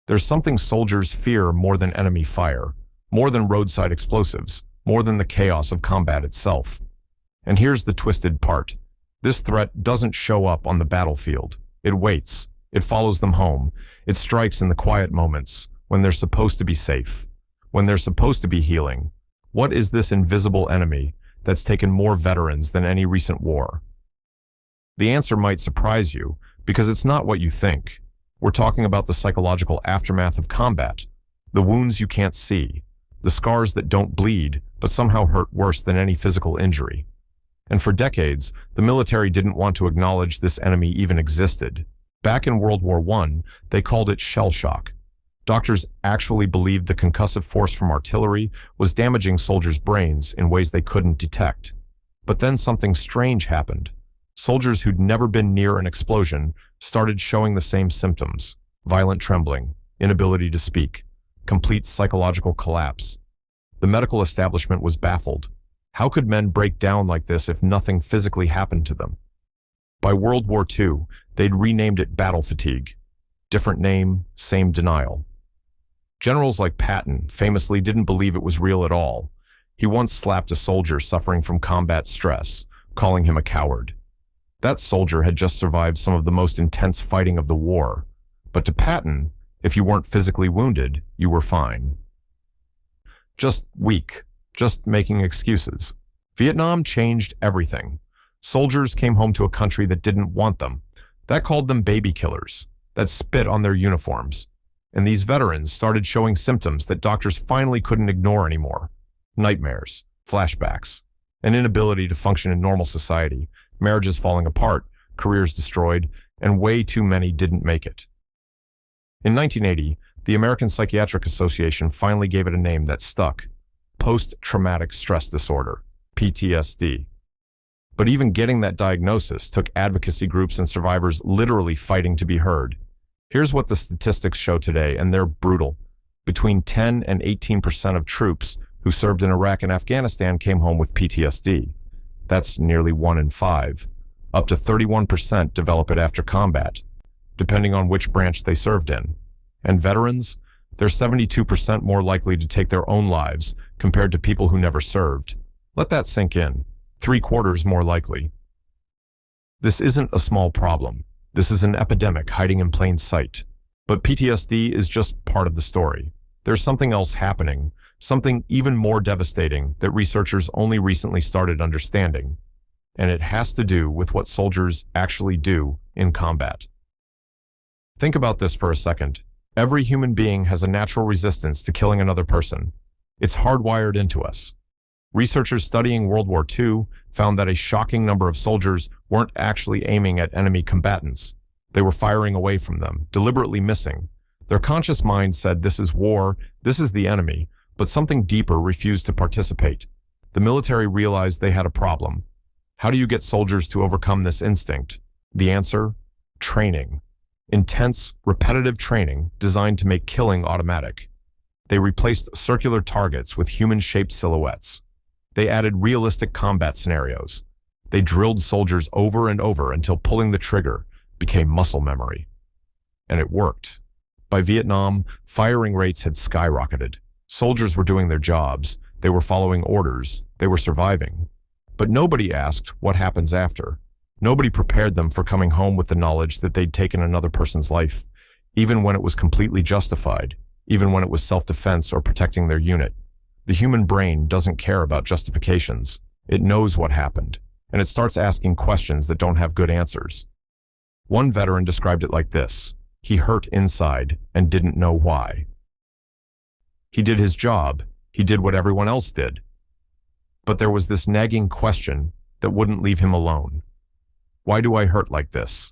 There's something soldiers fear more than enemy fire, more than roadside explosives, more than the chaos of combat itself. And here's the twisted part. This threat doesn't show up on the battlefield. It waits. It follows them home. It strikes in the quiet moments, when they're supposed to be safe, when they're supposed to be healing. What is this invisible enemy that's taken more veterans than any recent war? The answer might surprise you, because it's not what you think. We're talking about the psychological aftermath of combat, the wounds you can't see, the scars that don't bleed but somehow hurt worse than any physical injury. And for decades, the military didn't want to acknowledge this enemy even existed. Back in World War I, they called it shell shock. Doctors actually believed the concussive force from artillery was damaging soldiers' brains in ways they couldn't detect. But then something strange happened. Soldiers who'd never been near an explosion started showing the same symptoms: violent trembling, inability to speak, complete psychological collapse. The medical establishment was baffled. How could men break down like this if nothing physically happened to them? By World War II, they'd renamed it battle fatigue. Different name, same denial. Generals like Patton famously didn't believe it was real at all. He once slapped a soldier suffering from combat stress, calling him a coward. That soldier had just survived some of the most intense fighting of the war. But to Patton, if you weren't physically wounded, you were fine. Just weak, just making excuses. Vietnam changed everything. Soldiers came home to a country that didn't want them, that called them baby killers, that spit on their uniforms. And these veterans started showing symptoms that doctors finally couldn't ignore anymore. Nightmares, flashbacks, an inability to function in normal society, marriages falling apart, careers destroyed, and way too many didn't make it. In 1980, the American Psychiatric Association finally gave it a name that stuck: post-traumatic stress disorder, PTSD. But even getting that diagnosis took advocacy groups and survivors literally fighting to be heard. Here's what the statistics show today, and they're brutal. Between 10 and 18% of troops who served in Iraq and Afghanistan came home with PTSD. That's nearly 1 in 5. Up to 31% develop it after combat, depending on which branch they served in. And veterans, they're 72% more likely to take their own lives compared to people who never served. Let that sink in. 3/4 more likely. This isn't a small problem. This is an epidemic hiding in plain sight. But PTSD is just part of the story. There's something else happening, something even more devastating that researchers only recently started understanding. And it has to do with what soldiers actually do in combat. Think about this for a second. Every human being has a natural resistance to killing another person. It's hardwired into us. Researchers studying World War II found that a shocking number of soldiers weren't actually aiming at enemy combatants. They were firing away from them, deliberately missing. Their conscious mind said, "This is war, this is the enemy," but something deeper refused to participate. The military realized they had a problem. How do you get soldiers to overcome this instinct? The answer? Training. Intense, repetitive training designed to make killing automatic. They replaced circular targets with human-shaped silhouettes. They added realistic combat scenarios. They drilled soldiers over and over until pulling the trigger became muscle memory. And it worked. By Vietnam, firing rates had skyrocketed. Soldiers were doing their jobs. They were following orders. They were surviving. But nobody asked what happens after. Nobody prepared them for coming home with the knowledge that they'd taken another person's life, even when it was completely justified, even when it was self-defense or protecting their unit. The human brain doesn't care about justifications. It knows what happened, and it starts asking questions that don't have good answers. One veteran described it like this: he hurt inside and didn't know why. He did his job. He did what everyone else did. But there was this nagging question that wouldn't leave him alone. Why do I hurt like this?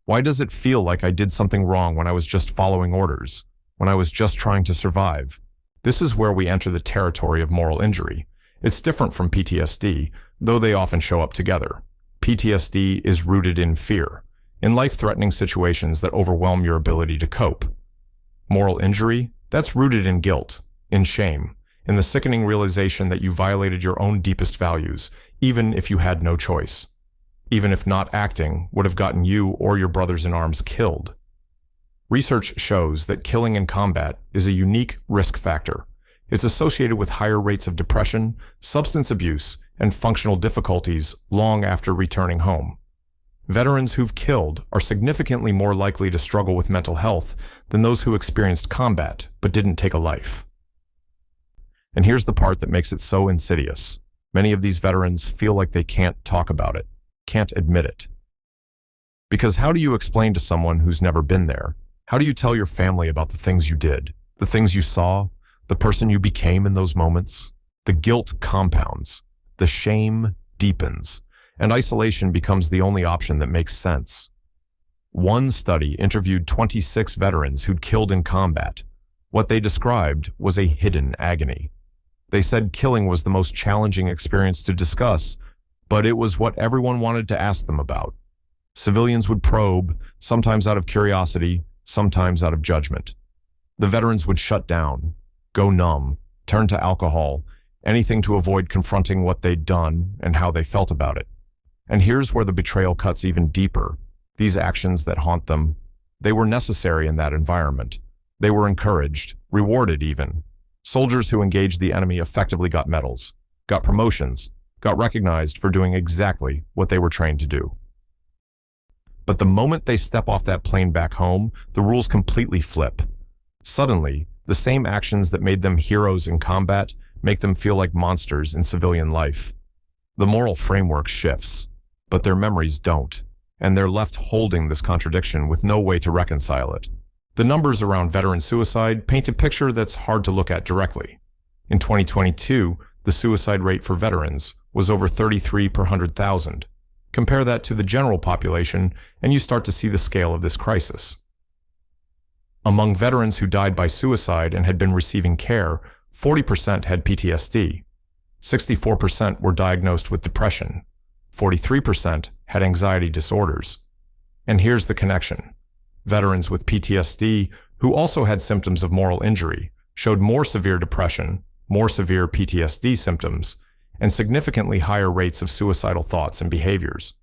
Why does it feel like I did something wrong when I was just following orders, when I was just trying to survive? This is where we enter the territory of moral injury. It's different from PTSD, though they often show up together. PTSD is rooted in fear, in life-threatening situations that overwhelm your ability to cope. Moral injury? That's rooted in guilt, in shame, in the sickening realization that you violated your own deepest values, even if you had no choice. Even if not acting would have gotten you or your brothers in arms killed. Research shows that killing in combat is a unique risk factor. It's associated with higher rates of depression, substance abuse, and functional difficulties long after returning home. Veterans who've killed are significantly more likely to struggle with mental health than those who experienced combat but didn't take a life. And here's the part that makes it so insidious. Many of these veterans feel like they can't talk about it, can't admit it. Because how do you explain to someone who's never been there? How do you tell your family about the things you did, the things you saw, the person you became in those moments? The guilt compounds, the shame deepens, and isolation becomes the only option that makes sense. One study interviewed 26 veterans who'd killed in combat. What they described was a hidden agony. They said killing was the most challenging experience to discuss, but it was what everyone wanted to ask them about. Civilians would probe, sometimes out of curiosity, sometimes out of judgment. The veterans would shut down, go numb, turn to alcohol, anything to avoid confronting what they'd done and how they felt about it. And here's where the betrayal cuts even deeper. These actions that haunt them, they were necessary in that environment. They were encouraged, rewarded even. Soldiers who engaged the enemy effectively got medals, got promotions, got recognized for doing exactly what they were trained to do. But the moment they step off that plane back home, the rules completely flip. Suddenly, the same actions that made them heroes in combat make them feel like monsters in civilian life. The moral framework shifts, but their memories don't, and they're left holding this contradiction with no way to reconcile it. The numbers around veteran suicide paint a picture that's hard to look at directly. In 2022, the suicide rate for veterans was over 33 per 100,000. Compare that to the general population, and you start to see the scale of this crisis. Among veterans who died by suicide and had been receiving care, 40% had PTSD. 64% were diagnosed with depression. 43% had anxiety disorders. And here's the connection. Veterans with PTSD, who also had symptoms of moral injury, showed more severe depression, more severe PTSD symptoms, and significantly higher rates of suicidal thoughts and behaviors.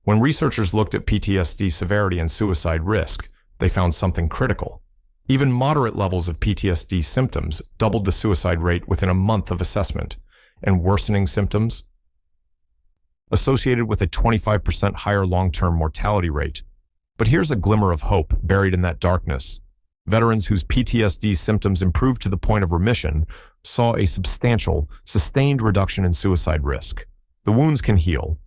When researchers looked at PTSD severity and suicide risk, they found something critical. Even moderate levels of PTSD symptoms doubled the suicide rate within a month of assessment, and worsening symptoms associated with a 25% higher long-term mortality rate. But here's a glimmer of hope buried in that darkness. Veterans whose PTSD symptoms improved to the point of remission saw a substantial, sustained reduction in suicide risk. The wounds can heal,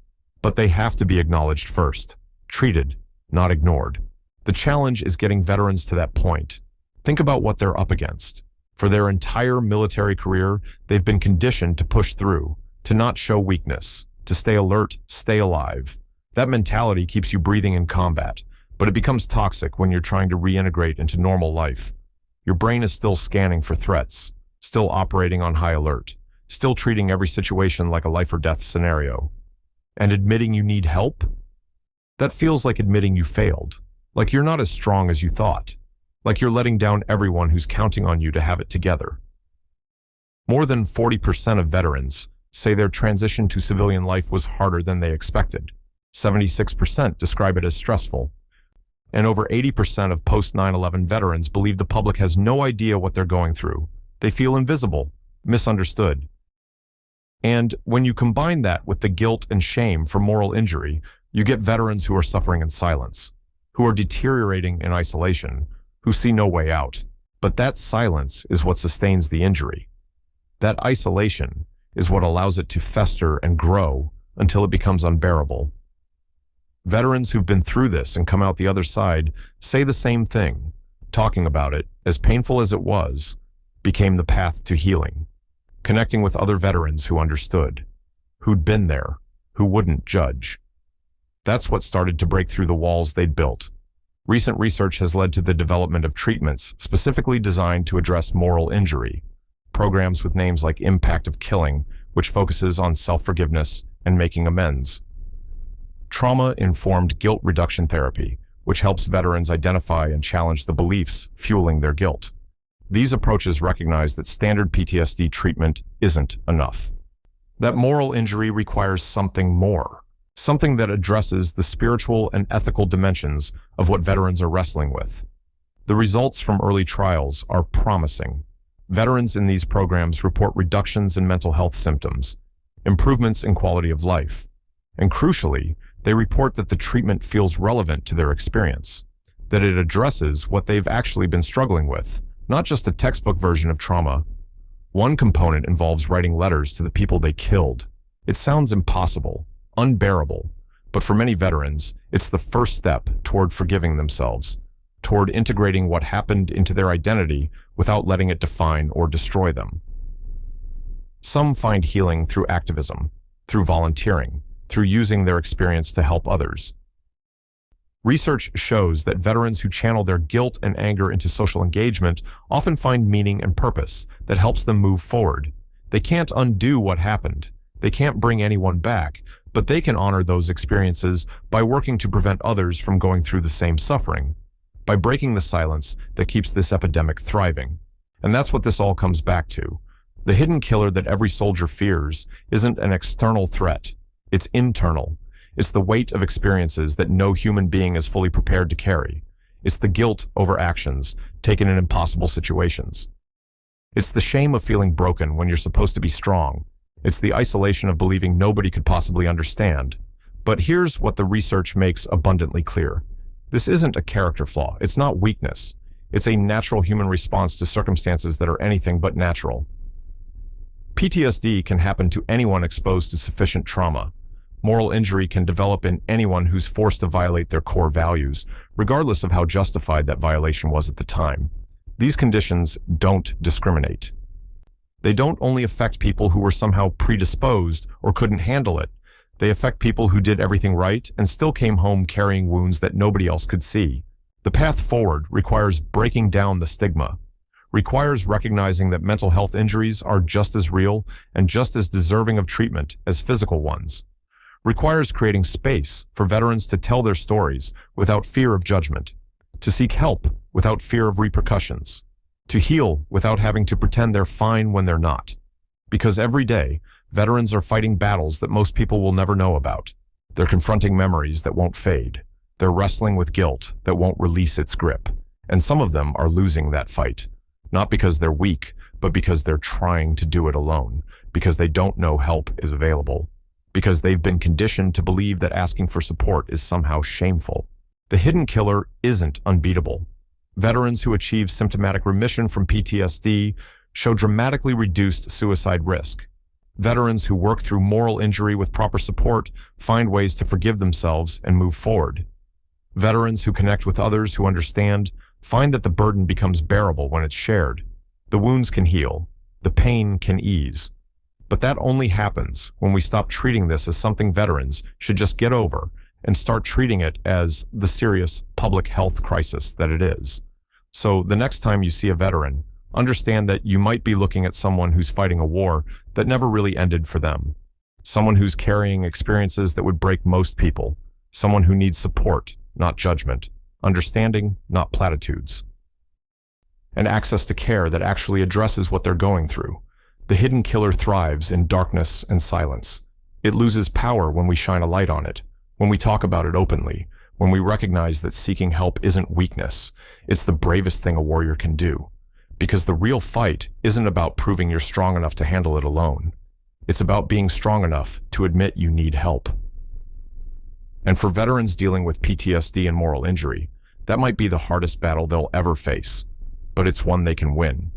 but they have to be acknowledged first, treated, not ignored. The challenge is getting veterans to that point. Think about what they're up against. For their entire military career, they've been conditioned to push through, to not show weakness, to stay alert, stay alive. That mentality keeps you breathing in combat, but it becomes toxic when you're trying to reintegrate into normal life. Your brain is still scanning for threats, still operating on high alert, still treating every situation like a life or death scenario. And admitting you need help? That feels like admitting you failed, like you're not as strong as you thought, like you're letting down everyone who's counting on you to have it together. More than 40% of veterans say their transition to civilian life was harder than they expected. 76% describe it as stressful. And over 80% of post-9/11 veterans believe the public has no idea what they're going through. They feel invisible, misunderstood. And when you combine that with the guilt and shame for moral injury, you get veterans who are suffering in silence, who are deteriorating in isolation, who see no way out. But that silence is what sustains the injury. That isolation is what allows it to fester and grow until it becomes unbearable. Veterans who've been through this and come out the other side say the same thing. Talking about it, as painful as it was, became the path to healing. Connecting with other veterans who understood, who'd been there, who wouldn't judge. That's what started to break through the walls they'd built. Recent research has led to the development of treatments specifically designed to address moral injury. Programs with names like Impact of Killing, which focuses on self-forgiveness and making amends. Trauma-informed guilt reduction therapy, which helps veterans identify and challenge the beliefs fueling their guilt. These approaches recognize that standard PTSD treatment isn't enough. That moral injury requires something more, something that addresses the spiritual and ethical dimensions of what veterans are wrestling with. The results from early trials are promising. Veterans in these programs report reductions in mental health symptoms, improvements in quality of life, and crucially, they report that the treatment feels relevant to their experience, that it addresses what they've actually been struggling with, not just a textbook version of trauma. One component involves writing letters to the people they killed. It sounds impossible, unbearable, but for many veterans, it's the first step toward forgiving themselves, toward integrating what happened into their identity without letting it define or destroy them. Some find healing through activism, through volunteering, through using their experience to help others. Research shows that veterans who channel their guilt and anger into social engagement often find meaning and purpose that helps them move forward. They can't undo what happened. They can't bring anyone back, but they can honor those experiences by working to prevent others from going through the same suffering, by breaking the silence that keeps this epidemic thriving. And that's what this all comes back to. The hidden killer that every soldier fears isn't an external threat. It's internal. It's the weight of experiences that no human being is fully prepared to carry. It's the guilt over actions taken in impossible situations. It's the shame of feeling broken when you're supposed to be strong. It's the isolation of believing nobody could possibly understand. But here's what the research makes abundantly clear. This isn't a character flaw. It's not weakness. It's a natural human response to circumstances that are anything but natural. PTSD can happen to anyone exposed to sufficient trauma. Moral injury can develop in anyone who's forced to violate their core values, regardless of how justified that violation was at the time. These conditions don't discriminate. They don't only affect people who were somehow predisposed or couldn't handle it. They affect people who did everything right and still came home carrying wounds that nobody else could see. The path forward requires breaking down the stigma, requires recognizing that mental health injuries are just as real and just as deserving of treatment as physical ones, requires creating space for veterans to tell their stories without fear of judgment, to seek help without fear of repercussions, to heal without having to pretend they're fine when they're not. Because every day, veterans are fighting battles that most people will never know about. They're confronting memories that won't fade. They're wrestling with guilt that won't release its grip. And some of them are losing that fight, not because they're weak, but because they're trying to do it alone, because they don't know help is available, because they've been conditioned to believe that asking for support is somehow shameful. The hidden killer isn't unbeatable. Veterans who achieve symptomatic remission from PTSD show dramatically reduced suicide risk. Veterans who work through moral injury with proper support find ways to forgive themselves and move forward. Veterans who connect with others who understand find that the burden becomes bearable when it's shared. The wounds can heal. The pain can ease. But that only happens when we stop treating this as something veterans should just get over and start treating it as the serious public health crisis that it is. So the next time you see a veteran, understand that you might be looking at someone who's fighting a war that never really ended for them. Someone who's carrying experiences that would break most people. Someone who needs support, not judgment. Understanding, not platitudes. And access to care that actually addresses what they're going through. The hidden killer thrives in darkness and silence. It loses power when we shine a light on it, when we talk about it openly, when we recognize that seeking help isn't weakness. It's the bravest thing a warrior can do. Because the real fight isn't about proving you're strong enough to handle it alone. It's about being strong enough to admit you need help. And for veterans dealing with PTSD and moral injury, that might be the hardest battle they'll ever face. But it's one they can win.